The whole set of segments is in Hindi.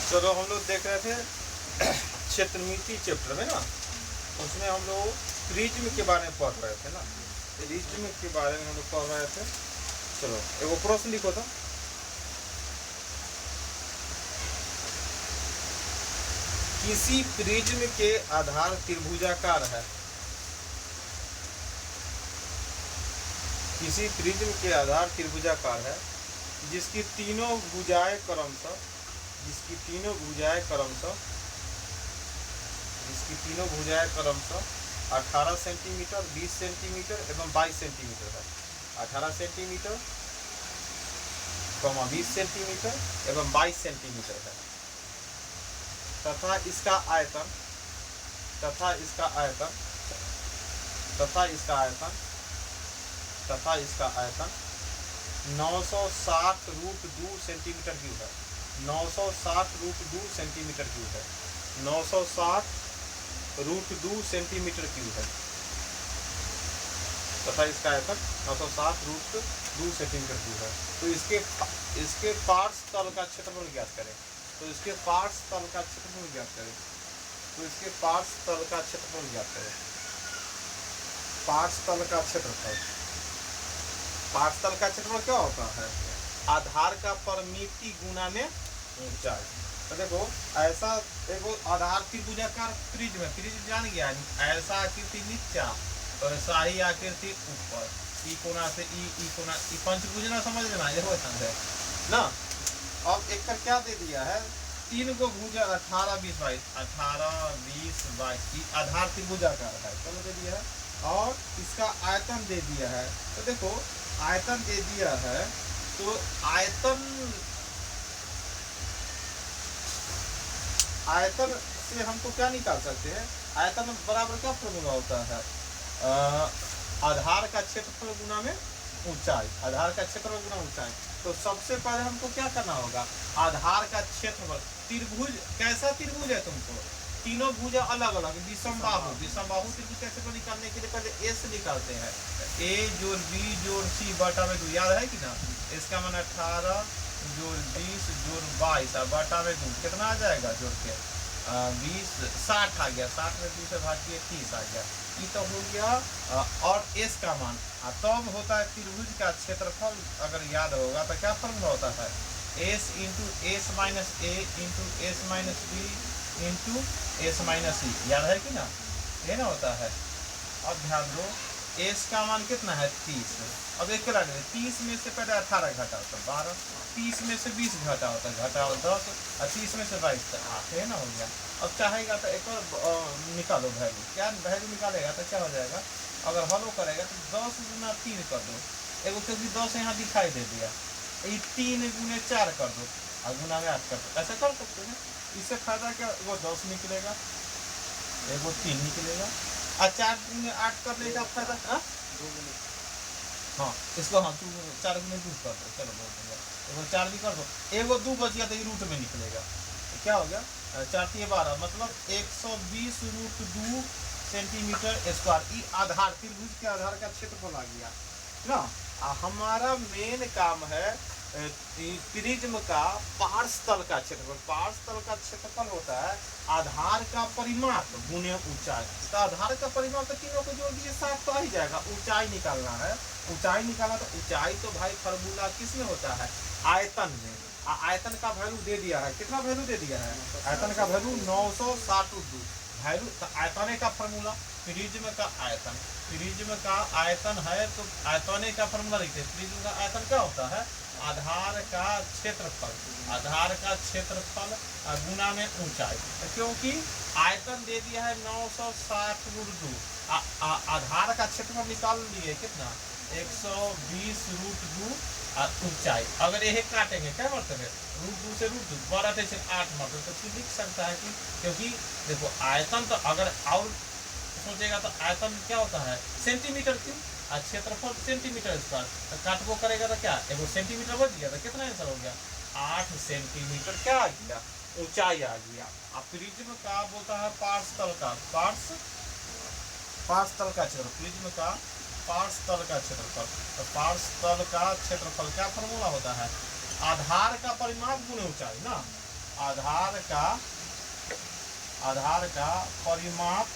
चलो हम लोग देख रहे थे क्षेत्रमिति चैप्टर में ना, उसमें हम लोग प्रिज्म के बारे में पढ़ रहे थे ना, प्रिज्म के बारे में हम लोग पढ़ रहे थे। चलो एगो प्रश्न लिखो तो, किसी प्रिज्म के आधार त्रिभुजाकार है। किसी प्रिज्म के आधार त्रिभुजाकार है जिसकी तीनों भुजाएं क्रमशः 18 सेंटीमीटर, 20 सेंटीमीटर एवं 22 सेंटीमीटर है। 18 सेंटीमीटर, 20 सेंटीमीटर एवं 22 सेंटीमीटर है तथा इसका आयतन 960√2 सेंटीमीटर क्यूब है। 960√2 सेंटीमीटर क्यूब है। 960√2 सेंटीमीटर क्यूब है तथा इसका आयतन 960√2 सेंटीमीटर क्यूब है। तो इसके पार्श्व तल का क्षेत्रफल ज्ञात करें। पार्श्व तल का क्षेत्रफल ज्ञात करें। पार्श्व तल का क्षेत्रफल क्या होता है? आधार का परिमिति गुना में ऊंचाई। तो देखो ऐसा देखो आधार त्रिभुजाकार प्रिज्म है। प्रिज्म जान गया, ऐसा आकृति नीचा और ऐसा ही आकृति ऊपर, ई कोना से ई कोना, ई पंचभुज ना समझ लेना, ये होता है ना। अब एक का क्या दे दिया है? 3 गो भुजा 18, 20, 22 की आधार त्रिभुजाकार है, चलो दे दिया है। और इसका आयतन दे दिया है। तो देखो आयतन दे दिया है, तो आयतन से हमको क्या निकाल सकते हैं? आयतन बराबर क्या फॉर्मूला होता है? आधार का क्षेत्रफल गुना में ऊंचाई। तो सबसे पहले हमको क्या करना होगा? आधार का क्षेत्रफल, त्रिभुज कैसा त्रिभुज है तुमको? तीनों भुजा अलग अलग, विषमबाहु त्रिभुज कैसे को निकालने के लिए पहले एस निकालते हैं। a जोड़ b जोड़ c बटा में 2, याद है कि ना? इसका मान 18 जोड़ 20 जोड़ 22 और बटा में 2 कितना आ जाएगा? जोड़ के 20 60 आ गया। 60 में 2 से भाग किए 30 आ गया। ये तो हो गया। और एस का मान तब होता है त्रिभुज का क्षेत्रफल। अगर याद होगा तो क्या फॉर्मूला होता है? s into S minus A into S minus B into S minus C, याद है कि ना? ये ना होता है। अब ध्यान दो, एस का मान कितना है? 30। अब एक 30 में से पहले 18 घटा होता है 12, 30 में से 20 घटा होता है 10, और 30 में से 22 तक 8 है ना, हो गया। अब चाहेगा तो एक और निकालो वैल्यू। क्या वैल्यू निकालेगा तो क्या हो जाएगा? अगर हलो करेगा तो 10 गुना 3 कर दो, एगो क्योंकि 10 यहाँ दिखाई दे दिया, ये 3 गुने 4 कर दो और गुना में 8 कर दो। ऐसा कर सकते हैं। इससे फायदा क्या? वो 10 निकलेगा, एगो 3 निकलेगा, और 4 गुने 8 करने का फायदा हाँ इसको 4 गुने 2 कर दो। चलो बहुत बढ़िया, एगो 4 भी कर दो, एगो 2 बच गया तो ये रूट में निकलेगा। तो क्या हो गया? 4 × 12 मतलब 120√2 सेंटीमीटर स्क्वायर। ये आधार त्रिभुज के आधार का क्षेत्रफल आ गया ना। हमारा मेन काम है प्रिज्म का पार्श्व तल का क्षेत्रफल। पार्श्व तल का क्षेत्रफल होता है आधार का परिमाप गुने ऊंचाई। तो आधार का परिमाप तो तीनों को जोड़ दीजिए 60 तो आ ही जाएगा। ऊंचाई निकालना है, तो ऊंचाई तो भाई फॉर्मूला किस में होता है? आयतन में। आयतन का वैल्यू दे दिया है, कितना वैल्यू दे दिया है? आयतन का वैल्यू 960√2 वैल्यू। तो आयतन का फॉर्मूला प्रिज्म का आयतन है, तो आयतन का फॉर्मूला लिखते हैं। प्रिज्म का आयतन क्या होता है? आधार का क्षेत्रफल गुना में ऊंचाई। क्योंकि आयतन दे दिया है 960√2, आधार का क्षेत्रफल निकाल लिए कितना? 120√2 ऊंचाई। अगर यह काटेंगे क्या मतलब है? √2 से √2 12 से 8 मतलब, तो फिर लिख सकता है कि, क्योंकि देखो आयतन तो अगर और सोचेगा तो आयतन क्या होता है? सेंटीमीटर क्यूब, और क्षेत्रफल सेंटीमीटर स्क्वायर। तो काटबो करेगा तो क्या? एगो सेंटीमीटर बच गया, तो कितना आंसर हो गया? 8 सेंटीमीटर क्या आ गया? ऊंचाई आ गया। अब प्रिज्म का बोलता है पार्श्व तल का क्षेत्रफल। प्रिज्म का पार्श्व तल का क्षेत्रफल। तो पार्श्व तल का क्षेत्रफल क्या फॉर्मूला होता है? आधार का परिमाप गुने ऊंचाई ना। आधार का परिमाप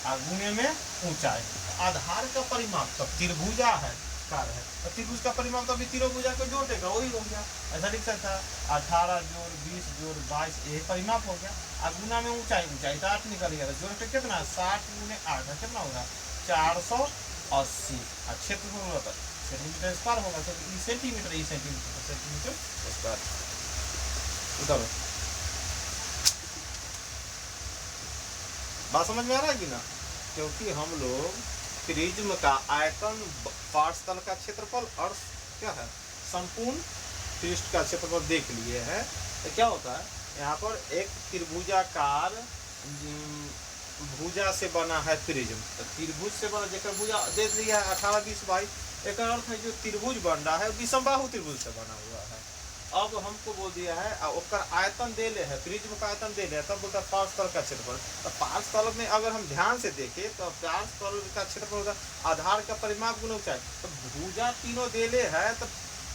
गुने में ऊंचाई। आधार का परिमाप तब त्रिभुजा है कार है, तो त्रिभुज का परिमाप तो अभी तीनों भुजा को जोड़ देगा, वही हो गया। ऐसा लिख सकता है 18 जोड़ 20 जोड़ 22, ये परिमाप हो गया। और गुना में ऊंचाई तो 8 निकल गया, जोड़ के कितना 60 गुने 8 कितना होगा 480। और क्षेत्रफल होता सेंटीमीटर स्क्वायर होगा, तो सेंटीमीटर स्क्वायर। उधर बात समझ में आ रहा है कि ना? क्योंकि हम लोग प्रिज्म का आयतन, पार्श्व तल का क्षेत्रफल और क्या है संपूर्ण पृष्ठ का क्षेत्रफल देख लिए हैं। तो क्या होता है यहाँ पर एक त्रिभुजाकार भुजा से बना है प्रिज्म, तो त्रिभुज से बना जेकर भुजा दे दिया है 18 20 22, एक अर्थ है जो त्रिभुज बन रहा है विषमबाहु त्रिभुज से बना हुआ है। अब हमको बोल दिया है और आयतन दे ले है, प्रिज्म का आयतन दे ले है, तब बोलता है पार्श्व तल का क्षेत्रफल। तो पार्श्व तल में अगर हम ध्यान से देखें तो पार्श्व तल का क्षेत्रफल होता है आधार का परिमाप गुना ऊंचाई। तो भुजा तीनों दे ले है तो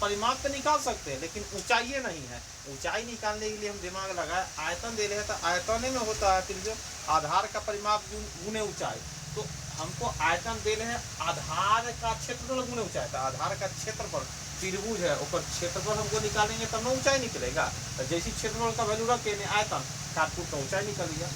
परिमाप तो निकाल सकते हैं, लेकिन ऊंचाई नहीं है। ऊंचाई निकालने के लिए हम दिमाग लगाए, आयतन दे ले है तो आयतन में होता है प्रिज्म आधार का परिमाप गुने ऊंचाई। तो हमको आयतन दे रहे हैं आधार का क्षेत्रफल गुने ऊंचाई, तो आधार का क्षेत्रफल त्रिभुज है ऊपर क्षेत्रफल हमको निकालेंगे तब ना ऊंचाई निकलेगा। तो जैसी क्षेत्रफल का वैल्यू रख के आयतन काट कूट तो ऊंचाई निकल गया।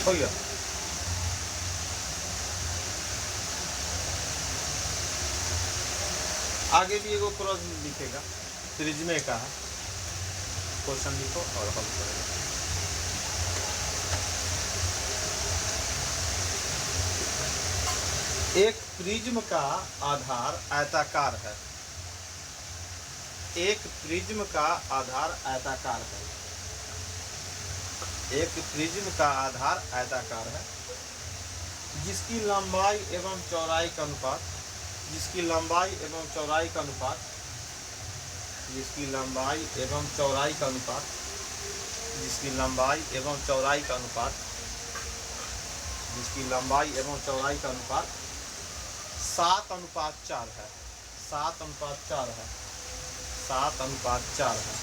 हो गया। आगे भी एगो प्रश्न लिखेगा प्रिज्म का है, क्वेश्चन लिखो और हल करेगा। एक प्रिज्म का आधार आयताकार है, एक प्रिज्म का आधार आयताकार है, एक प्रिज्म का आधार आयताकार है जिसकी लंबाई एवं चौड़ाई का अनुपात, जिसकी लंबाई एवं चौड़ाई का अनुपात, जिसकी लंबाई एवं चौड़ाई का अनुपात, जिसकी लंबाई एवं चौड़ाई का अनुपात, जिसकी लंबाई एवं चौड़ाई का अनुपात 7:4 है, 7:4 है, 7:4 है।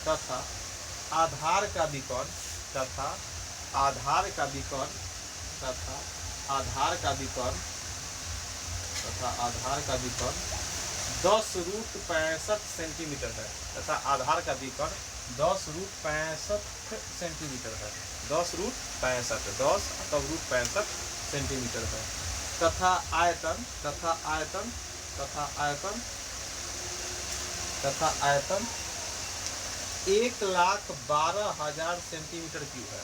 तथा आधार का विकर्ण, तथा आधार का विकर्ण, तथा आधार का विकर्ण, तथा आधार का विकर्ण 10√65 सेंटीमीटर है, तथा आधार का विकर्ण 10√65 सेंटीमीटर है, 10√65 सेंटीमीटर है। तथा आयतन, तथा आयतन, तथा आयतन, तथा आयतन 1,12,000 सेंटीमीटर क्यूब है।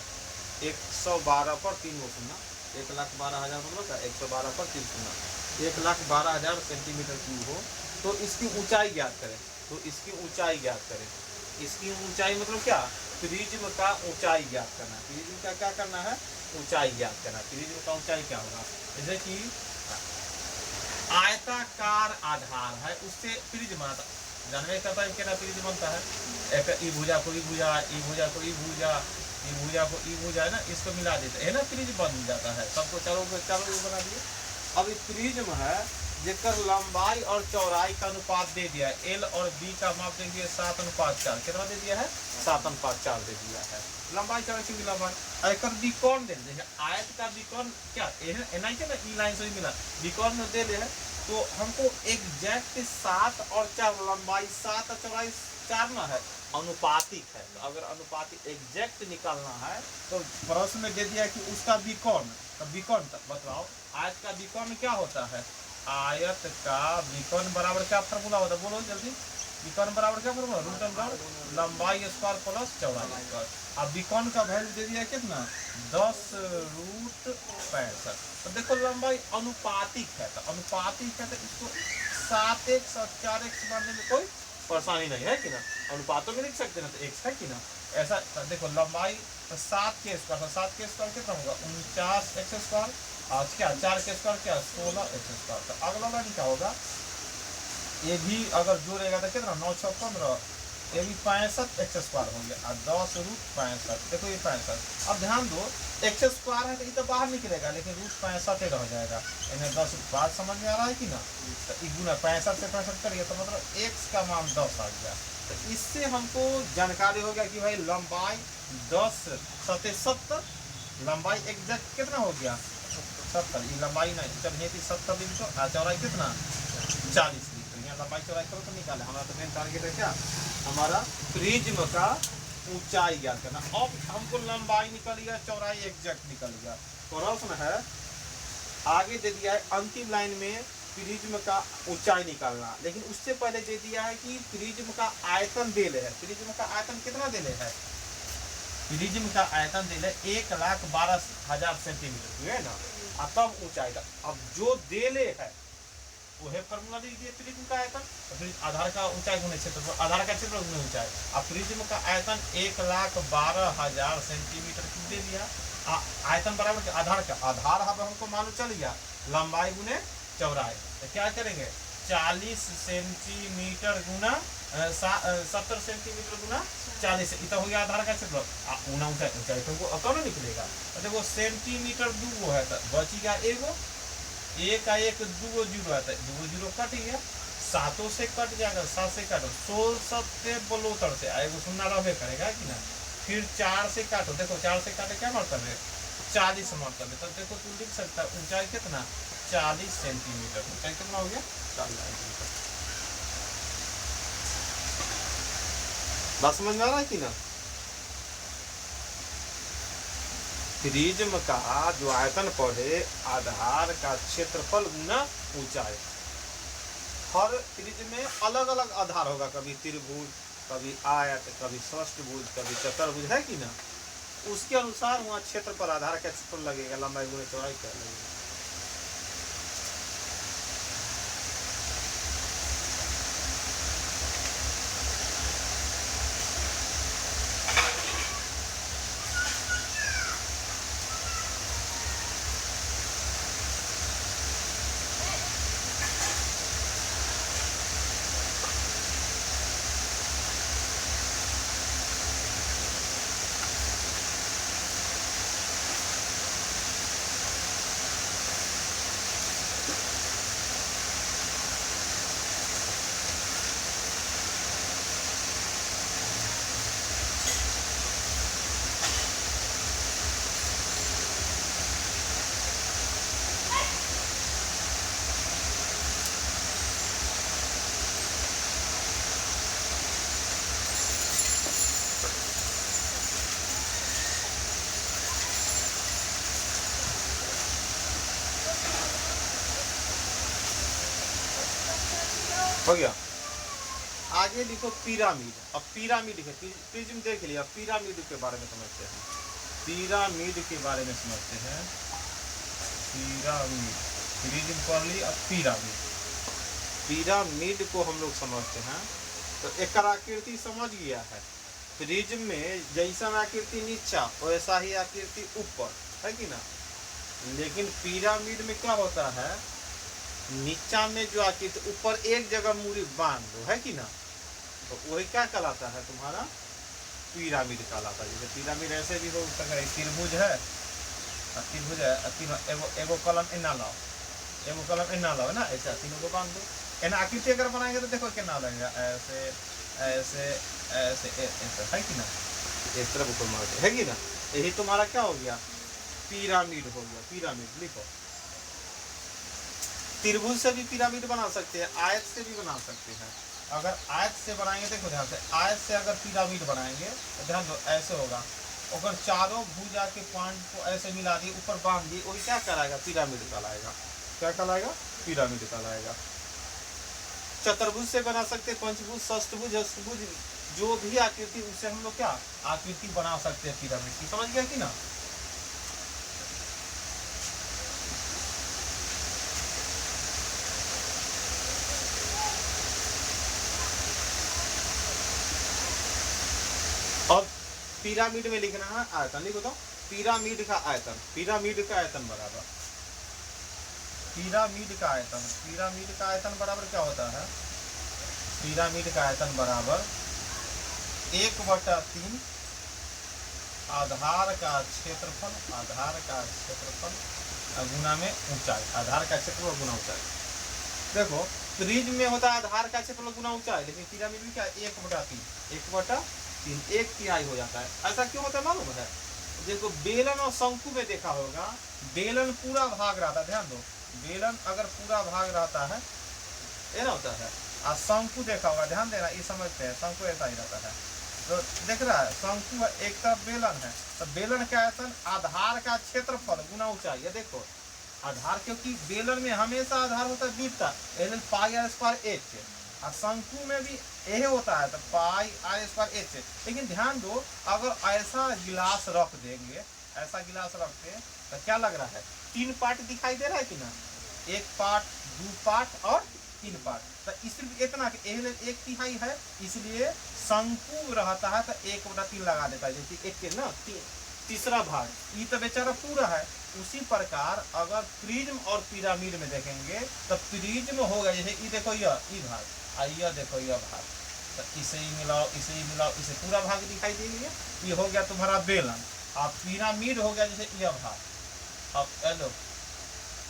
112 पर 3 गो सुनना, 1,12,000 मतलब 112 पर 3 सुनना, 1,12,000 सेंटीमीटर क्यूब हो तो इसकी ऊंचाई ज्ञात करें। तो इसकी ऊंचाई ज्ञात करें, इसकी ऊंचाई मतलब क्या, प्रिज्म का ऊंचाई ज्ञात करना। प्रिज्म का क्या करना है? ऊंचाई ज्ञात करना। प्रिज्म का ऊंचाई क्या होगा? जैसे कि आयताकार आधार है, उससे प्रिज्म बनता, जानवे करता है क्या प्रिज्म बनता है? एक ई भुजा को ई भुजा, ई भुजा को ई भुजा, ई भुजा को ई भुजा है ना, इसको मिला देते है ना, प्रिज्म बन जाता है। सबको चारों बना दिए। अब ये प्रिज्म है जेकर लंबाई और चौड़ाई का अनुपात दे दिया है, एल और बी का माप दे दिया 7:4। कितना दे दिया है? 7:4 दे दिया है। लंबाई चौड़ाई की लंबाई एक विकोण दे दिया, आयत का विकोण क्या एना के ना ई लाइन से मिला विकोण में दे दे है, तो हमको एग्जैक्ट 7 और 4 लंबाई 7 और चौड़ाई 4 ना है, अनुपातिक है। तो अगर अनुपातिक एग्जैक्ट निकालना है तो प्रश्न में दे दिया कि उसका विकोण, तो विकोण बताओ आयत का विकोण क्या होता है? आयत का विकोण बराबर क्या फार्मूला होता है? बोलो जल्दी। विकोण बराबर क्या फार्मूला? रूट अंडर लंबाई स्क्वायर प्लस चौड़ाई स्क्वायर। अब विकोण का वैल्यू दे दिया कितना? 10√65। तो देखो लंबाई अनुपातिक है, तो अनुपातिक है तो इसको 7x और 4x मानने में कोई परेशानी नहीं है कि ना, अनुपातों में लिख सकते ना, तो x है कि ना। ऐसा देखो लंबाई तो 7 के स्क्वायर, तो 7 के स्क्वायर कितना होगा? 49x स्क्वायर, और क्या 4 के स्क्वायर क्या 16x स्क्वायर। तो अगला लाइन क्या होगा? ये भी अगर जोड़ेगा तो कितना? 9 6 15, ये भी 65x स्क्वायर हो गया, और 10√65। देखो ये 65। अब ध्यान दो x स्क्वायर है तो ये तो बाहर निकलेगा, लेकिन √65 रह जाएगा। इन्हें 10 बात समझ में आ रहा है कि ना? तो गुना 65 से 65 करिए तो मतलब x का मान 10 आ गया। तो इससे हमको जानकारी हो गया कि भाई लंबाई 10 7 70, लंबाई एग्जैक्ट कितना हो गया? 70। ये लंबाई नहीं, जब है 70 दिन को चौड़ाई कितना? 40 दिन। यहाँ लंबाई चौड़ाई करो तो निकाले। हमारा तो मेन टारगेट है क्या? हमारा प्रिज्म का ऊंचाई ज्ञात करना। अब हमको लंबाई निकल गया, चौड़ाई एग्जैक्ट निकल गया। प्रश्न है आगे दे दिया है अंतिम लाइन में प्रिज्म का ऊंचाई निकालना, लेकिन उससे पहले दे दिया है कि प्रिज्म का आयतन दे ले है। प्रिज्म का आयतन कितना दे ले है? प्रिज्म का आयतन दे ले 1,12,000 सेंटीमीटर हुए ना, और तब ऊंचाई का। अब जो दे ले है वो है फॉर्मूला दे दिए प्रिज्म का आयतन, तो फिर आधार का ऊंचाई गुने क्षेत्र, आधार का क्षेत्र गुने ऊंचाई। अब प्रिज्म का आयतन 1,12,000 सेंटीमीटर क्यूब दे दिया। आयतन बराबर आधार का, आधार हमको मालूम चल गया, लंबाई गुने चौड़ाई। तो क्या करेंगे? 40 सेंटीमीटर गुना 70 सेंटीमीटर गुना 40, इतना हो गया आधार का क्षेत्र। ऊंचाई तो कौन निकलेगा? देखो सेंटीमीटर 2 है तो बची गया एगो, एक का एक 2 जीरो आता है, 2 जीरो कट गया, 7 से कट जाएगा, 7 से काटो 16 7 बलोतर से आएगा, सुनना रहे करेगा कि ना। फिर 4 से काटो, देखो 4 से काटे क्या मतलब है? 40 मतलब है। तब देखो तू लिख सकता है ऊंचाई कितना? 40 सेंटीमीटर। ऊंचाई कितना हो गया? 40 सेंटीमीटर। बात समझ में आ रहा है कि ना? प्रिज्म का जो आयतन पढ़े आधार का क्षेत्रफल गुना ऊंचाई। हर प्रिज्म में अलग अलग आधार होगा, कभी त्रिभुज, कभी आयत, कभी षष्ठभुज, कभी चतुर्भुज, है कि ना। उसके अनुसार वहाँ क्षेत्र पर आधार का क्षेत्रफल लगेगा, लंबाई गुना चौड़ाई क्या लगेगा। हो गया। आगे लिखो पिरामिड। अब पिरामिड है, प्रिज्म देख लिया, पिरामिड के बारे में समझते हैं। पिरामिड के बारे में समझते हैं। पिरामिड, प्रिज्म पढ़ ली, अब पिरामिड। पिरामिड को हम लोग समझते हैं। तो एक आकृति समझ गया है, प्रिज्म में जैसा आकृति नीचा वैसा ही आकृति ऊपर, है कि ना। लेकिन पिरामिड में क्या होता है, नीचा में जो आकृति ऊपर एक जगह मूरी बांध दो, है कि ना, तो वही क्या कहलाता है तुम्हारा पिरामिड कहलाता है। जैसे पिरामिड ऐसे भी हो सकता है, त्रिभुज है, त्रिभुज है, एगो कलम एना लाओ, एगो कलम एना लाओ ना, ऐसे तीनों को बांध दो। एना आकृति अगर बनाएंगे तो देखो क्या लगेगा, ऐसे ऐसे ऐसे ऐसे, है कि ना, इस तरफ ऊपर मारते, है कि ना। यही तुम्हारा क्या हो गया, पिरामिड हो गया। पिरामिड लिखो। त्रिभुज से भी पिरामिड बना सकते हैं, आयत से भी बना सकते हैं। अगर आयत से बनाएंगे, देखो ध्यान से, आयत से अगर पिरामिड बनाएंगे तो ध्यान दो ऐसे होगा, अगर चारों भुजा के पॉइंट को ऐसे मिला दिए, ऊपर बांध दिए, वही क्या कहलाएगा, पिरामिड कहलाएगा। क्या कहलाएगा, पिरामिड कहलाएगा। चतुर्भुज से बना सकते, पंचभुज, षष्ठभुज, अष्टभुज, जो भी आकृति उससे हम लोग क्या आकृति बना सकते हैं पिरामिड की। समझ गया कि ना। और पिरामिड में लिखना है आयतन, लिखो तो पिरामिड का आयतन, पिरामिड का आयतन बराबर, पिरामिड का आयतन, पिरामिड का आयतन बराबर क्या होता है, पिरामिड का आयतन बराबर 1/3 आधार का क्षेत्रफल, आधार का क्षेत्रफल गुना में ऊंचाई, आधार का क्षेत्रफल गुना ऊंचाई। देखो प्रिज्म में होता है आधार का क्षेत्रफल गुना ऊंचाई, लेकिन पिरामिड में क्या 1/3, 1/3, 1/3 हो जाता है। ऐसा क्यों होता है मालूम है, देखो बेलन और शंकु में देखा होगा, बेलन पूरा भाग रहता है, ध्यान दो, बेलन अगर पूरा भाग रहता है ये ना होता है, और शंकु देखा होगा, ध्यान देना, ये समझते हैं, शंकु ऐसा ही रहता है। तो देख रहा है शंकु एक तरफ बेलन है, तो बेलन का आयतन आधार का क्षेत्रफल गुना ऊंचाई। ये देखो आधार, क्योंकि बेलन में हमेशा आधार होता है बीता, पाई आर स्क्वायर एच, और शंकु में भी यही होता है, तो पाई आर स्क्वायर एच। लेकिन ध्यान दो, अगर ऐसा गिलास रख देंगे, ऐसा गिलास रखते हैं तो क्या लग रहा है, 3 पार्ट दिखाई दे रहा है कि ना, 1 पार्ट, 2 पार्ट और 3 पार्ट। तो इसलिए इतना कि 1/3 है, इसलिए शंकु रहता है तो 1/3 लगा देता है, जैसे एक के ना तीसरा भाग, ये तो बेचारा पूरा है। उसी प्रकार अगर प्रिज्म और पिरामिड में देखेंगे तो प्रिज्म होगा, जैसे ये देखो ये भाग, और यह देखो यह भाग, तो इसे ही मिलाओ, इसे ही मिलाओ, इसे पूरा भाग दिखाई देंगे, ये हो गया तुम्हारा बेलन। और पिरामिड हो गया जैसे यह भाग, अब हेलो,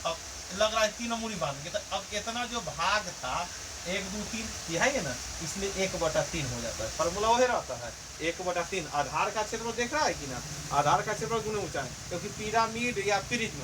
अब लग रहा है 3 मूरी बांध के, तो अब इतना जो भाग था 1 2 3 ये है ना, इसलिए 1/3 हो जाता है। फॉर्मूला वही रहता है 1/3। आधार का क्षेत्रफल देख रहा है कि ना, आधार का क्षेत्रफल गुना ऊंचाई, क्योंकि पिरामिड या प्रिज्म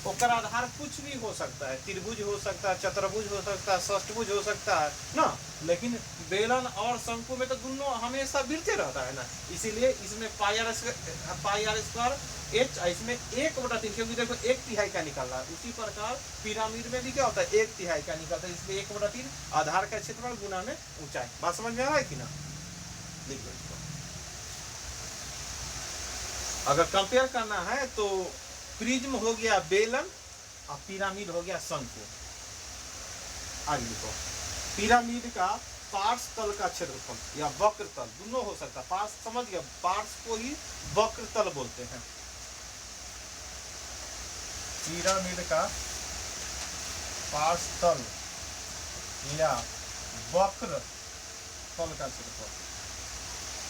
ओकर आधार कुछ भी हो सकता है, त्रिभुज हो सकता है, चतुर्भुज हो सकता है, षष्ठभुज हो सकता है ना। लेकिन बेलन और शंकु में तो दोनों हमेशा भिड़ते रहता है ना, इसीलिए इसमें पाई आर स्क्वायर एच, इसमें 1/3, क्योंकि देखो 1/3 का निकल रहा है। उसी प्रकार पिरामिड में भी क्या होता है, 1/3 का निकलता है, इसलिए 1/3 आधार का क्षेत्रफल गुना में ऊंचाई। बात समझ में आ रहा है कि ना, लिख लो इसको। अगर कंपेयर करना है तो प्रिज्म हो गया बेलन और पिरामिड हो गया शंकु। आगे लिखो, पिरामिड का पार्श्व तल का क्षेत्रफल या वक्र तल दोनों हो सकता है। पार्श्व समझ गया, पार्श्व को ही वक्र तल बोलते हैं। पिरामिड का पार्श्व तल या वक्र तल का क्षेत्रफल,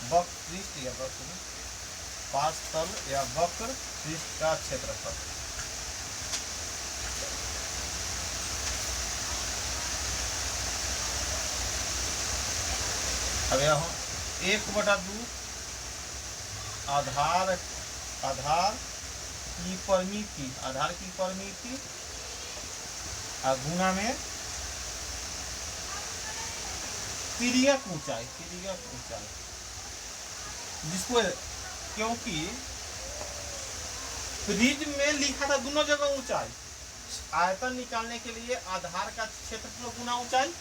वक्र पृष्ठ या वक्र, पार्श्व तल या वक्र पृष्ठ का क्षेत्रफल। अब यहाँ 1/2 आधार की परिमिति, आधार की परिमिति गुना में तिर्यक ऊंचाई, तिर्यक ऊंचाई, जिसको क्योंकि प्रिज्म में लिखा था दोनों जगह ऊंचाई, आयतन निकालने के लिए आधार का क्षेत्रफल गुना ऊंचाई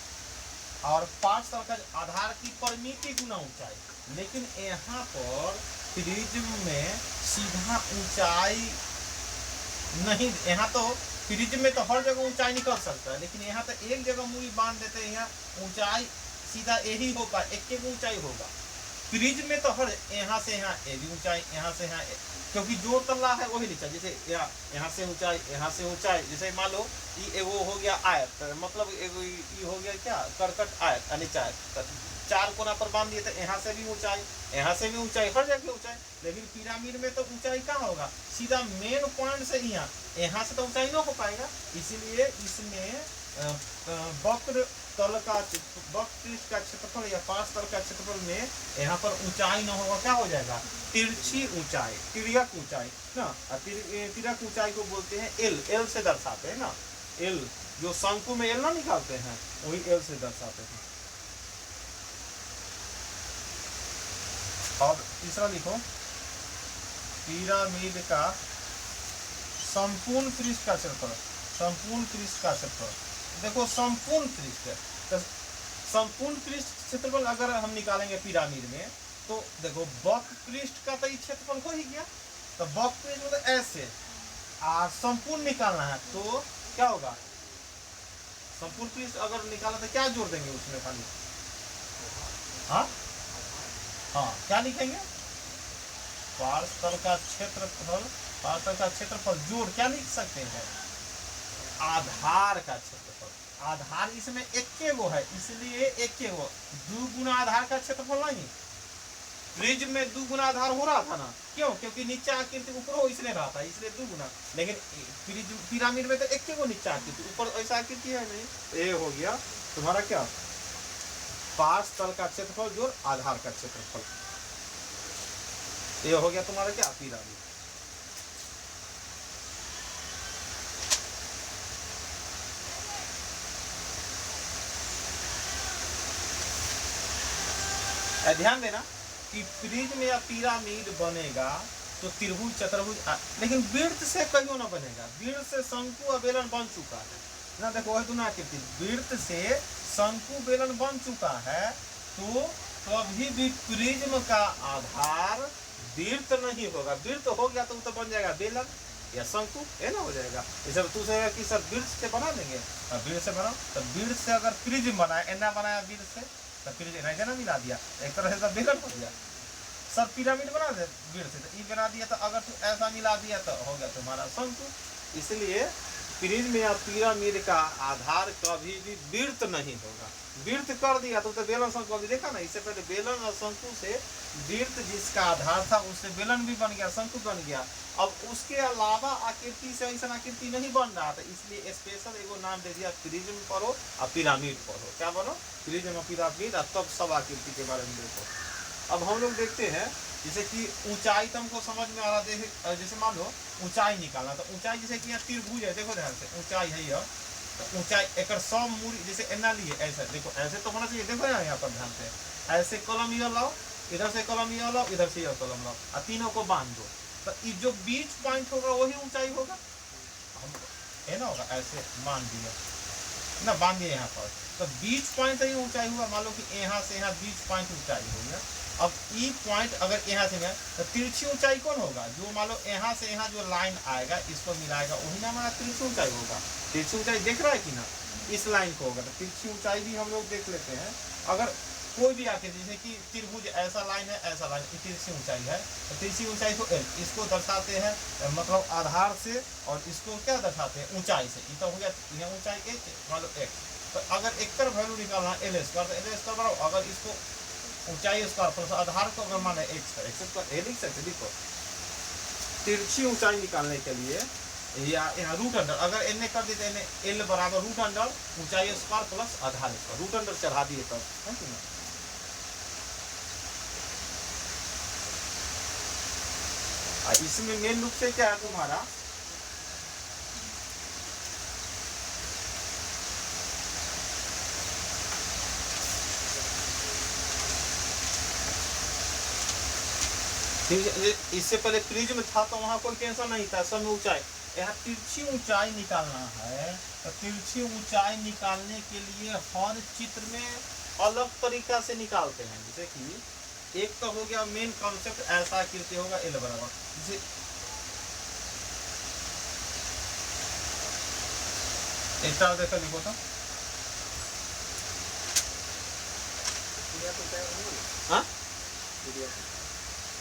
और पार्श्व तल का आधार की परिमिति गुना ऊंचाई। लेकिन यहाँ पर प्रिज्म में सीधा ऊंचाई नहीं, यहाँ तो प्रिज्म में तो हर जगह ऊंचाई निकल सकता है, लेकिन यहाँ तो एक जगह मूरी बांध देते हैं, यहाँ ऊंचाई सीधा यही होगा, एक ऊंचाई होगा। प्रिज्म में तो हर यहाँ से यहाँ ए भी ऊंचाई, यहाँ से यहाँ क्योंकि जो तल्ला है वही नीचा, जैसे यहाँ से ऊंचाई, यहाँ से ऊंचाई, जैसे मान लो ये एगो हो गया आयत, मतलब एगो ये हो गया क्या करकट आयत नीचा आयत, चार कोना पर बांध दिए तो यहाँ से भी ऊंचाई, यहाँ से भी ऊंचाई, हर जगह ऊंचाई। लेकिन पिरामिड में तो ऊंचाई कहाँ होगा, सीधा मेन पॉइंट से यहाँ से तो ऊंचाई नहीं हो पाएगा। इसीलिए इसमें वक्र तल का पृष्ठ का क्षेत्रफल या पार्श्व तल का क्षेत्रफल में यहाँ पर ऊंचाई न होगा, क्या हो जाएगा तिरछी ऊंचाई, तिर्यक ऊंचाई ना। तिर्यक ऊंचाई को बोलते हैं एल, एल से दर्शाते हैं ना, एल जो शंकु में एल ना निकालते हैं वही एल से दर्शाते हैं। और तीसरा लिखो, पिरामिड का संपूर्ण पृष्ठ का क्षेत्रफल, संपूर्ण पृष्ठ का क्षेत्रफल, देखो संपूर्ण पृष्ठ, तो संपूर्ण पृष्ठ क्षेत्रफल अगर हम निकालेंगे पिरामिड में तो देखो वक्र पृष्ठ का तो क्षेत्रफल हो ही गया, तो वक्र पृष्ठ मतलब ऐसे, और संपूर्ण निकालना है तो क्या होगा, संपूर्ण पृष्ठ अगर निकाला तो क्या जोड़ देंगे उसमें खाली, हाँ क्या लिखेंगे, पार्श्व तल का क्षेत्रफल, पार्श्व तल का क्षेत्रफल जोड़ क्या लिख सकते हैं, आधार का क्षेत्रफल। आधार इसमें एक गो है इसलिए एक गो, 2 गुना आधार का क्षेत्रफल नहीं, प्रिज्म में 2 गुना आधार हो रहा था ना, क्यों, क्योंकि नीचे आकृति ऊपर हो इसलिए रहा था, इसलिए 2 गुना। लेकिन पिरामिड में तो एक गो नीचे आकृति, ऊपर ऐसा आकृति है नहीं, ये हो गया तुम्हारा क्या पार्श्व तल का क्षेत्रफल जोड़ आधार का क्षेत्रफल, ये हो गया तुम्हारा क्या पिरामिड। ध्यान देना कि प्रिज्म या पिरामिड बनेगा तो त्रिभुज चतुर्भुज, लेकिन वृत्त से कहियो ना बनेगा, वृत्त से शंकु और बेलन बन चुका है ना, देखो वह दोनों आकृति, वृत्त से शंकु बेलन बन चुका है तो कभी भी प्रिज्म का आधार वृत्त नहीं होगा, वृत्त हो गया तो बन जाएगा बेलन या शंकु, है ना, हो जाएगा। जैसे तू से कि सर वृत्त से बना देंगे, वृत्त से बनाओ, तो वृत्त से अगर प्रिज्म बनाया, एना बनाया वृत्त से तो फिर ना मिला दिया, एक तरह से तो बेलन हो गया। सर पिरामिड बना दे वृत्त से, तो ई बना दिया, तो अगर तू ऐसा मिला दिया तो हो गया तुम्हारा शंकु। इसलिए प्रिज्म या पिरामिड का आधार कभी भी वृत्त नहीं होगा, वृत्त कर दिया तो बेलन शंकु अभी देखा ना, इससे पहले बेलन और शंकु से वृत्त जिसका आधार था उससे बेलन भी बन गया, शंकु बन गया। अब उसके अलावा आकृति से ऐसा आकृति नहीं बन रहा था, इसलिए स्पेशल एगो नाम दे दिया, प्रिज्म पढ़ो और पिरामिड पढ़ो, क्या बनो प्रिज्म और पिरामिड, और तब सब आकृति के बारे में देखो। अब हम लोग देखते हैं जैसे कि ऊंचाई तो हमको समझ में आ रहा है, जैसे मान लो ऊंचाई निकालना, तो ऊंचाई जैसे कि यहाँ त्रिभुज है, देखो ध्यान से ऊंचाई है यह, तो ऊंचाई एक सब मूरी जैसे एना लिए ऐसे, देखो ऐसे तो होना चाहिए, देखो यहाँ पर ध्यान से, ऐसे कलम ये लाओ, इधर से कलम ये लाओ, इधर से यह कलम लाओ, और तीनों को बांध दो, तो ये जो बीच पॉइंट होगा वही ऊंचाई होगा, है ना, होगा ऐसे मान दिया ना, बांध दिया यहाँ पर, तो बीच पॉइंट ही ऊंचाई हुआ। मान लो कि यहाँ से यहाँ बीच पॉइंट ऊंचाई हो गया। अब ई पॉइंट अगर यहाँ से तो तिरछी ऊंचाई कौन होगा, जो मान लो यहाँ से यहाँ जो लाइन आएगा इसको मिलाएगा वही ना हमारा तिरछी ऊंचाई होगा। तिरछी ऊंचाई देख रहा है कि ना, इस लाइन को होगा, तो तिरछी ऊंचाई भी हम लोग देख लेते हैं। अगर कोई भी आके जैसे कि त्रिभुज ऐसा लाइन है, ऐसा लाइन, तिरछी ऊंचाई है, तो तिरछी ऊंचाई को एल, इसको दर्शाते हैं मतलब आधार से, और इसको क्या दर्शाते हैं ऊंचाई से। ये तो हो गया यह ऊंचाई एक, मान लो एक्स, तो अगर एक कर वैल्यू निकालना एल स्क्वायर, तो एल स्क्वायर बनाओ, अगर इसको ऊंचाई स्क्वायर प्लस आधार को अगर माने एक्स का, एक्स स्क्वायर ए लिख सकते। देखो तिरछी ऊंचाई निकालने के लिए या यहाँ रूट अंडर, अगर एन कर देते हैं एल बराबर रूट अंडर ऊंचाई स्क्वायर प्लस आधार स्क्वायर, रूट अंडर चढ़ा दिए तब, है कि ना। इसमें मेन रूप से क्या है तुम्हारा, इससे पहले प्रिज्म था तो वहां कोई टेंशन नहीं था, सब में ऊंचाई। यहाँ तिरछी ऊंचाई निकालना है, तो तिरछी ऊंचाई निकालने के लिए हर चित्र में अलग तरीका से निकालते हैं। जैसे कि एक तो हो गया मेन कॉन्सेप्ट, ऐसा आकृति होगा एल बराबर, जैसे ऐसा देखो, लिखो तो हाँ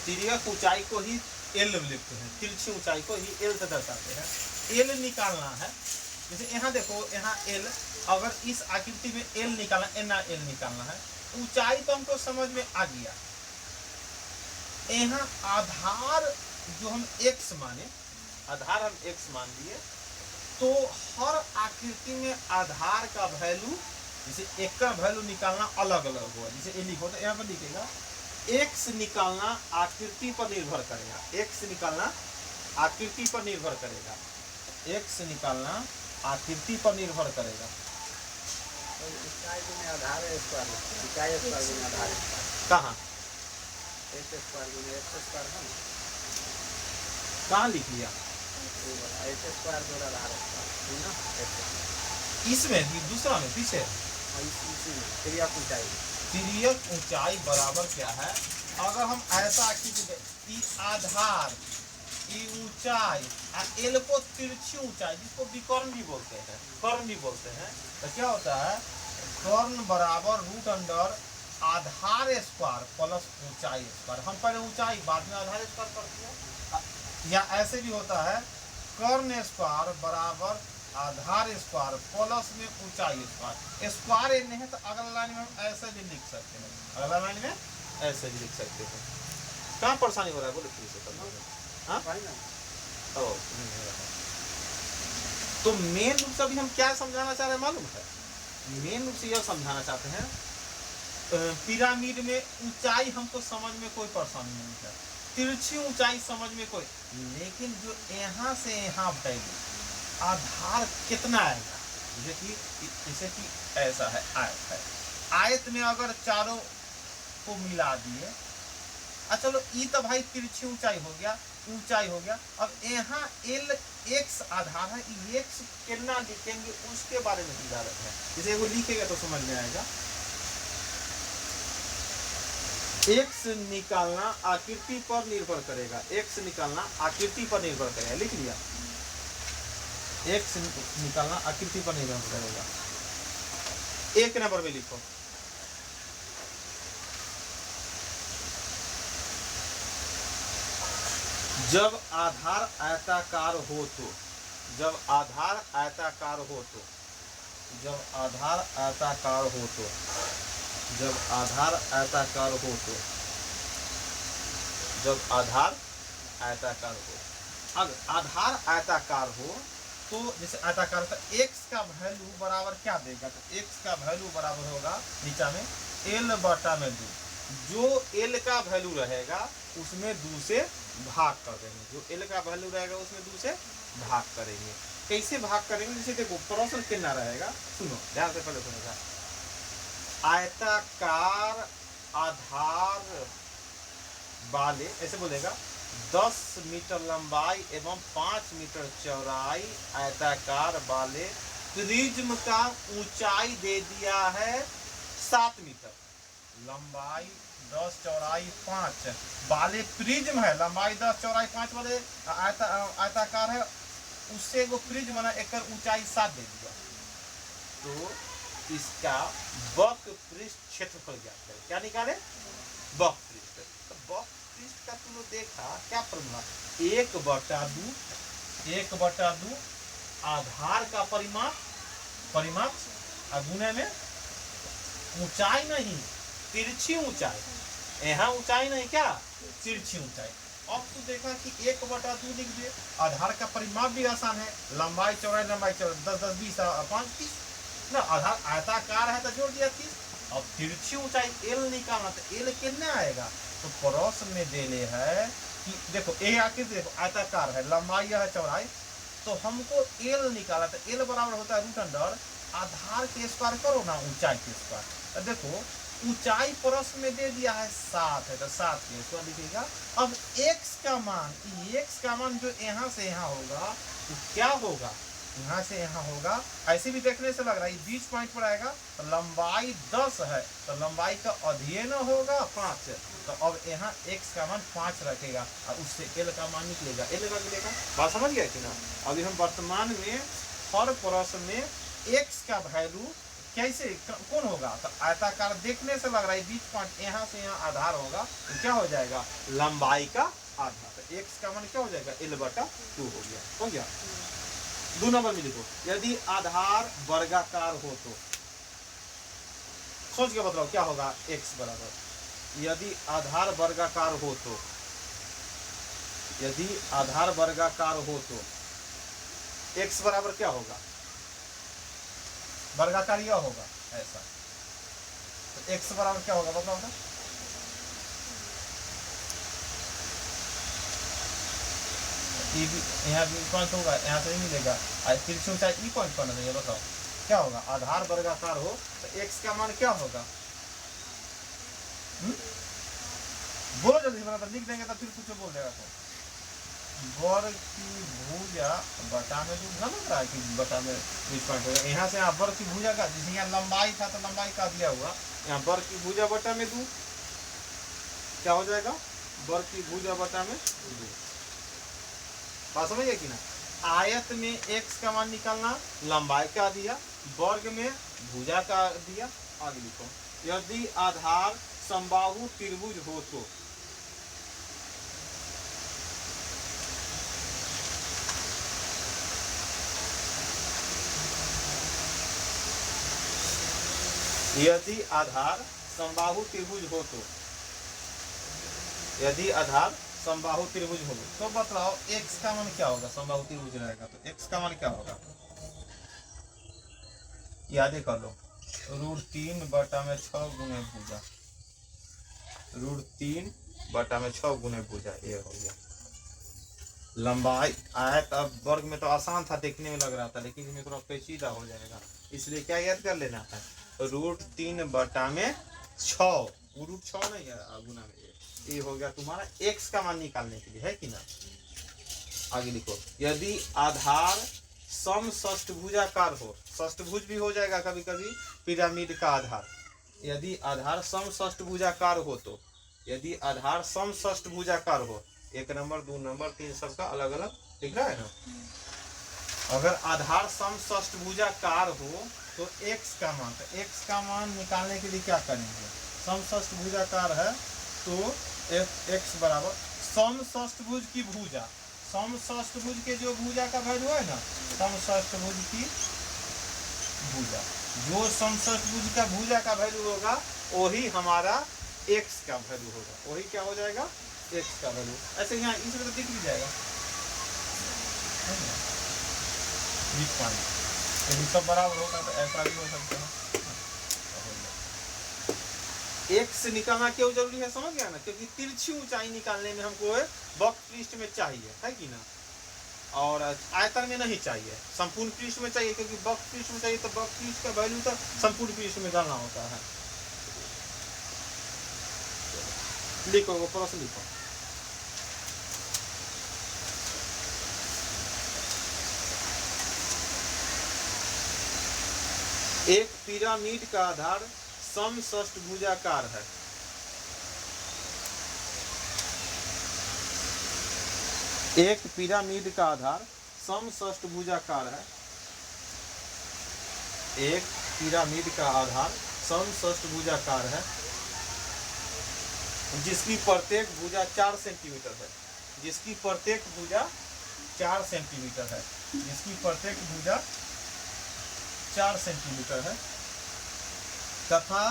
तिर्यक ऊंचाई को ही एल लिखते हैं, तिरछी ऊंचाई को ही एल से दर्शाते हैं। एल निकालना है, जैसे यहाँ देखो, यहाँ एल, अगर इस आकृति में एल निकालना, एना एल निकालना है, ऊंचाई तो हमको समझ में आ गया। यहाँ आधार जो हम x माने, आधार हम x मान लिए, तो हर आकृति में आधार का वैल्यू, जैसे एक का वैल्यू निकालना अलग अलग होगा। जैसे ए लिखो तो यहाँ पर लिखेगा x निकालना आकृति पर निर्भर करेगा, x निकालना आकृति पर निर्भर करेगा, x निकालना आकृति पर निर्भर करेगा। कहाँ कहाँ लिख लिया? इसमें दूसरा में पीछे तिर्यक ऊंचाई बराबर क्या है? अगर हम ऐसा आकृति, आधार, ऊंचाई, एल को तिरछी ऊंचाई, जिसको विकर्ण भी बोलते हैं, कर्ण भी बोलते हैं, तो क्या होता है? कर्ण बराबर रूट अंडर आधार स्क्वायर प्लस ऊंचाई स्क्वायर। हम पहले ऊंचाई बाद में आधार स्क्वायर करते हैं, या ऐसे भी होता है कर्ण स्क्वायर बराबर आधार स्क्वायर प्लस में ऊंचाई स्क्वायर। स्क्वायर नहीं है तो अगला लाइन में हम ऐसे भी लिख सकते हैं, अगला लाइन में ऐसे भी लिख सकते हैं। कहाँ परेशानी हो रहा है बोले फिर से? हाँ, तो मेन रूप से अभी हम क्या समझाना चाह रहे हैं मालूम है? मेन रूप से यह समझाना चाहते हैं, पिरामिड में ऊंचाई हमको समझ में कोई परेशानी नहीं है, तिरछी ऊंचाई समझ में कोई, लेकिन जो यहाँ से यहाँ वैल्यू आधार कितना आएगा, जैसे कि ऐसा है, आयत है, आयत में अगर चारों को मिला दिए, अच्छा चलो ई तो भाई तिरछी ऊंचाई हो गया, ऊंचाई हो गया। अब यहाँ एल एक्स आधार है, एक्स कितना लिखेंगे उसके बारे में इजाजत है, जैसे वो लिखेगा तो समझ में आएगा। एक्स निकालना आकृति पर निर्भर करेगा, एक्स निकालना आकृति पर निर्भर करेगा, लिख लिया, एक्स निकालना आकृति पर निर्भर करेगा। एक नंबर में लिखो, जब आधार आयताकार हो तो, जब आधार आयताकार हो तो, जब आधार आयताकार हो तो, जब आधार आयताकार हो तो, जब आधार आयताकार हो, अगर आधार आयताकार हो तो जैसे आयताकार का x का वैल्यू बराबर क्या देगा? तो x का वैल्यू बराबर होगा नीचा में l बटा में 2, जो l का वैल्यू रहेगा उसमें 2 से भाग कर देंगे, जो l का वैल्यू रहेगा उसमें 2 से भाग करेंगे। कैसे भाग करेंगे? जैसे देखो प्रश्न कितना रहेगा, सुनो ध्यान से पहले सुनेगा। आयताकार आधार वाले, ऐसे बोलेगा 10 मीटर लंबाई एवं 5 मीटर चौड़ाई आयताकार वाले प्रिज्म का ऊंचाई दे दिया है 7 मीटर, लंबाई 10 चौड़ाई 5 वाले प्रिज्म है, लंबाई 10 चौड़ाई 5 वाले आयताकार है, उससे वो प्रिज्म बना, एक ऊंचाई 7 दे दिया, तो इसका वक्र पृष्ठ क्षेत्रफल ज्ञात करें। क्या निकाले? वक्र पृष्ठ। तो वक्र पृष्ठ का तुम देखा क्या फॉर्मूला? 1/2 आधार का परिमाप गुणे में ऊंचाई नहीं, तिरछी ऊंचाई, यहाँ ऊंचाई नहीं, क्या तिरछी ऊंचाई। अब तू देखा कि 1/2 लिख दिए, आधार का परिमाप भी आसान है, लंबाई चौड़ाई 10 10 20 5 30 ना, आधार आयताकार है तो जोड़ दिया 30। अब तिरछी ऊंचाई एल निकालना, तो एल कितना आएगा? तो प्रश्न में देले है कि देखो ए आकृति देखो आयताकार है, लंबाई है चौड़ाई, तो हमको एल निकाला, तो एल बराबर होता है रूट अंडर आधार के स्क्वायर करो ना ऊंचाई के स्क्वायर। तो देखो ऊंचाई प्रश्न में दे दिया है 7 है, तो 7 के स्क्वायर लिखिएगा। अब x का मान जो यहाँ से यहाँ होगा तो क्या होगा? यहाँ से यहाँ होगा, ऐसे भी देखने से लग रहा है बीच पॉइंट पर आएगा, तो लंबाई 10 है, तो लंबाई का अध्ययन होगा 5, तो अब यहाँ x का मान 5 रखेगा और उससे l का मान निकलेगा, l का मिलेगा। बात समझ गया कि ना? अभी हम वर्तमान में हर प्रश्न में x का वैल्यू कैसे कौन होगा? तो आयताकार देखने से लग रहा है बीच पॉइंट यहाँ से यहाँ आधार होगा, तो क्या हो जाएगा? लंबाई का आधा। तो x का मान क्या हो जाएगा? l/2 हो गया। हो गया। 2 नंबर में लिखो, यदि आधार वर्गाकार हो तो, सोच के बताओ क्या होगा? x बराबर, यदि आधार वर्गाकार हो तो, यदि आधार वर्गाकार हो तो x बराबर क्या होगा? वर्गाकार यह होगा ऐसा, तो x बराबर क्या होगा बताओ तो? यहाँ भी पॉइंट होगा, यहाँ से नहीं मिलेगा, तिरछी ऊंचाई ई पॉइंट पर नहीं है। बताओ क्या होगा? आधार वर्गाकार हो तो x का मान क्या होगा? बोलो जल्दी, मतलब लिख देंगे तो फिर कुछ बोल देगा। तो वर्ग की भुजा बटा में जो ना लग रहा है कि बटा में बीच पॉइंट होगा, यहाँ से यहाँ वर्ग की भुजा का, जैसे यहाँ लंबाई था तो लंबाई का दिया हुआ, यहाँ वर्ग की भुजा बटा में 2 क्या हो जाएगा? वर्ग की भुजा बटा में 2। बात समझिए कि ना? आयत में x का मान निकालना, लंबाई का दिया, वर्ग में भुजा का दिया। आगे लिखो, यदि आधार समबाहु त्रिभुज हो तो, यदि आधार समबाहु त्रिभुज हो तो, यदि आधार समबाहु त्रिभुज हो तो बताओ x का मान क्या होगा? समबाहु त्रिभुज रहेगा तो x का मान क्या होगा? याद कर लो, √3/6 गुने भुजा, √3/6 गुने भुजा, ये हो गया लंबाई। आयत अब वर्ग में तो आसान था, देखने में लग रहा था, लेकिन इसमें थोड़ा पेचीदा हो जाएगा, इसलिए क्या याद कर लेना है? √3/6, √6 नहीं है गुना में, ये हो गया तुम्हारा x का मान निकालने के लिए, है कि ना? आगे लिखो, यदि आधार समषष्ठभुजाकार हो, षष्ठभुज भी हो जाएगा कभी कभी, पिरामिड का आधार, यदि आधार समषष्ठभुजाकार हो तो, यदि आधार समषष्ठभुजाकार हो, 1 नंबर 2 नंबर 3 सबका अलग अलग दिख रहा है ना? अगर आधार समषष्ठभुजाकार हो तो x का मान, तो x का मान निकालने के लिए क्या करेंगे? समषष्ठभुजाकार है तो x बराबर समषष्ठभुज की भुजा, समषष्ठभुज के जो भुजा का वैल्यू है ना, समषष्ठभुज की भुजा, जो समषष्ठभुज का भुजा का वैल्यू होगा वही हमारा x का वैल्यू होगा, वही क्या हो जाएगा? x का वैल्यू। ऐसे यहाँ इसमें तो दिख भी जाएगा, यदि सब बराबर होगा तो ऐसा भी हो सकता है। x निकालना क्यों जरूरी है समझ गया ना? क्योंकि तिरछी ऊंचाई निकालने में हमको वक्र पृष्ठ में चाहिए, है कि ना? और आयतन में नहीं चाहिए, संपूर्ण पृष्ठ में चाहिए, क्योंकि वक्र पृष्ठ में चाहिए तो वक्र पृष्ठ का वैल्यू तो संपूर्ण पृष्ठ में डालना होता है। लिखो वो प्रश्न लिखो, एक पिरामिड का आधार समषष्ठभुजाकार है, एक पिरामिड का आधार समषष्ठभुजाकार है, एक पिरामिड का आधार समषष्ठभुजाकार है, जिसकी प्रत्येक भुजा 4 सेंटीमीटर है, जिसकी प्रत्येक भुजा 4 सेंटीमीटर है, जिसकी प्रत्येक भुजा 4 सेंटीमीटर है, तथा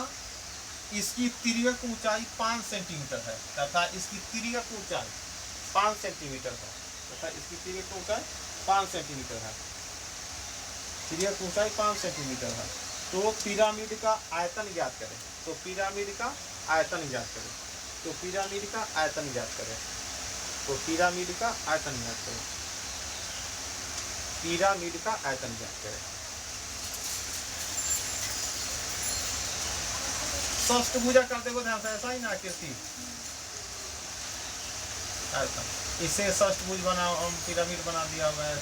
इसकी तिर्यक ऊंचाई 5 सेंटीमीटर है, तथा इसकी तिर्यक ऊंचाई 5 सेंटीमीटर है, तथा इसकी तिर्यक ऊंचाई 5 सेंटीमीटर है, तिर्यक ऊंचाई 5 सेंटीमीटर है। तो पिरामिड का आयतन ज्ञात करें, तो पिरामिड का आयतन ज्ञात करें, तो पिरामिड का आयतन ज्ञात करें, तो पिरामिड का आयतन ज्ञात करें, पिरामिड का आयतन ज्ञात करें। षष्ठभुजा करते हुए ध्यान से, ऐसा ही ना आकृति, इसे षष्ठभुज बना, पिरामिड बना दिया हुआ है,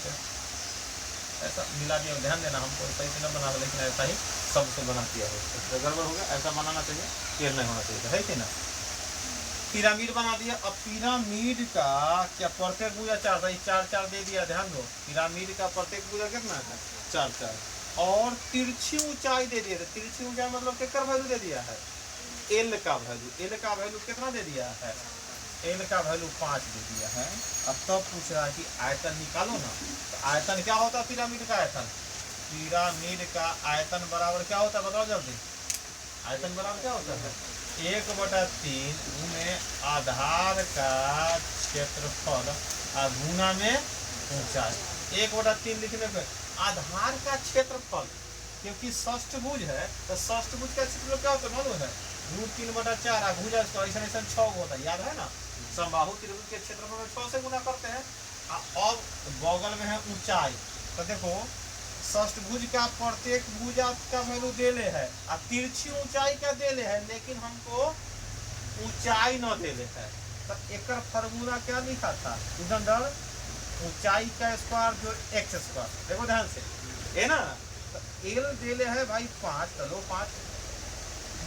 ऐसा मिला दिया, ध्यान देना, हमको सही से न बना, लेकिन ऐसा ही सबसे बना दिया हो, तो गड़बड़ हो गया, ऐसा बनाना चाहिए, क्लियर नहीं होना चाहिए, है कि ना? पिरामिड बना दिया। अब पिरामिड का क्या प्रत्येक भुजा 4 था, 4 4 दे दिया, ध्यान दो, पिरामिड का प्रत्येक भुजा कितना है? 4 4, और तिरछी ऊंचाई दे दिया। तिरछी ऊंचाई मतलब कितना वैल्यू दे दिया है, एल का वैल्यू। एल का वैल्यू कितना दे दिया है, एल का वैल्यू 5 दे दिया है। अब तब पूछ रहा है कि आयतन निकालो ना। तो आयतन क्या होता है पिरामिड का आयतन, पिरामिड का आयतन बराबर क्या होता है बताओ जल्दी। आयतन बराबर क्या होता है, 1/3 गुने आधार का क्षेत्रफल गुना में ऊंचाई। 1/3 लिखने पे आधार का क्षेत्रफल, क्योंकि षष्ठभुज है तो षष्ठभुज का क्षेत्रफल क्या होता है मालूम है, √3/4 भुजा इसको ऐसा ऐसा 6 होता है, याद है ना। समबाहु त्रिभुज के क्षेत्रफल में 6 से गुना करते हैं। अब बगल में है ऊंचाई, तो देखो षष्ठभुज का प्रत्येक भुजा का वैल्यू देले है और तिरछी ऊंचाई का देले है, लेकिन हमको ऊंचाई न देले है। तो एक फार्मूला क्या लिखा था, उदंडर ऊंचाई का स्क्वायर जो x²। देखो ध्यान से है ना, तो एल देले है भाई 5, चलो 5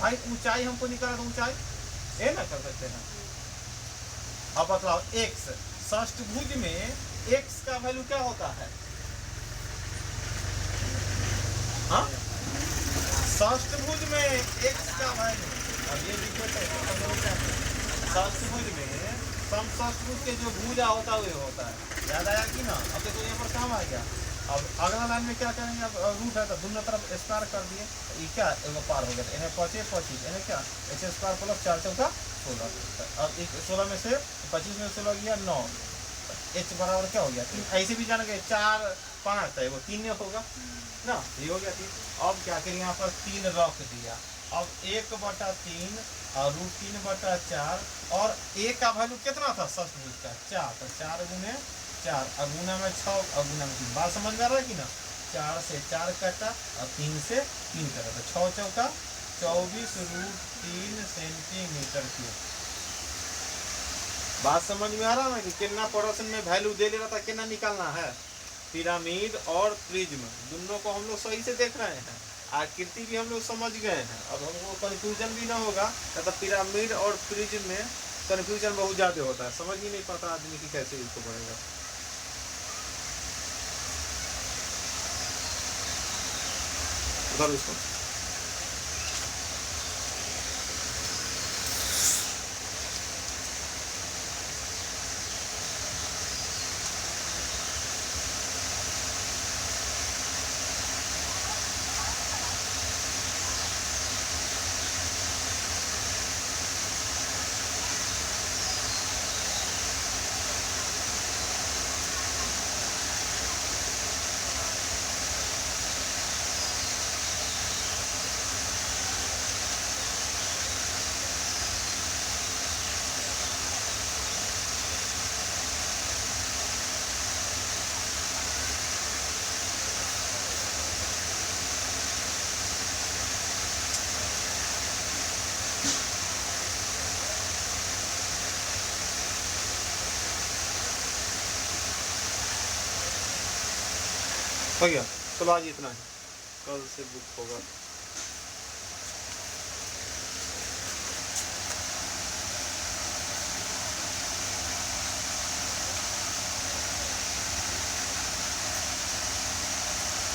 भाई ऊंचाई हमको निकाला, ऊंचाई है ना कर सकते हैं। अब बतलाओ x, षष्ठभुज में x का वैल्यू क्या होता है, हाँ षष्ठभुज में x का वैल्यू, अब ये लिखे थे षष्ठभुज में समषष्ठभुज के जो भुजा होता है वो होता है, याद आया कि ना। अब देखो यहाँ पर काम आ गया। अब अगला लाइन में क्या करेंगे, अब रूट है तो दोनों तरफ स्क्वायर कर दिए, ये क्या एगो पार हो गया, इन्हें 25 25 इन्हें क्या x² + 4 × 16। अब 16 में से 25 में 16 गया 9, h बराबर क्या हो गया 3। ऐसे भी जान गए 4 5 है वो 3 होगा ना, ये हो गया 3। अब क्या करें यहाँ पर 3 रख दिया। अब 1/3 और √3/4 और a का वैल्यू कितना था षष्ठभुज का 4, तो 4 गुने 4 और गुना में 6 और गुना में 3। बात समझ में आ रहा है कि ना। 4 से 4 कटा और 3 से 3 कटा, तो 6 चौका 24 √3 सेंटीमीटर क्यूब। बात समझ में आ रहा है कि कितना प्रोडक्शन में वैल्यू दे ले रहा था, कितना निकालना है। पिरामिड और प्रिज्म दोनों को हम लोग सही से देख रहे हैं, आकृति भी हम लोग समझ गए हैं। अब हमको कंफ्यूजन भी ना होगा, तो पिरामिड और प्रिज्म में कंफ्यूजन बहुत ज्यादा होता है, समझ ही नहीं पाता आदमी की कैसे इसको पढ़ेगा। उधर इसको हो गया। चलो आज इतना ही, कल से बुक होगा।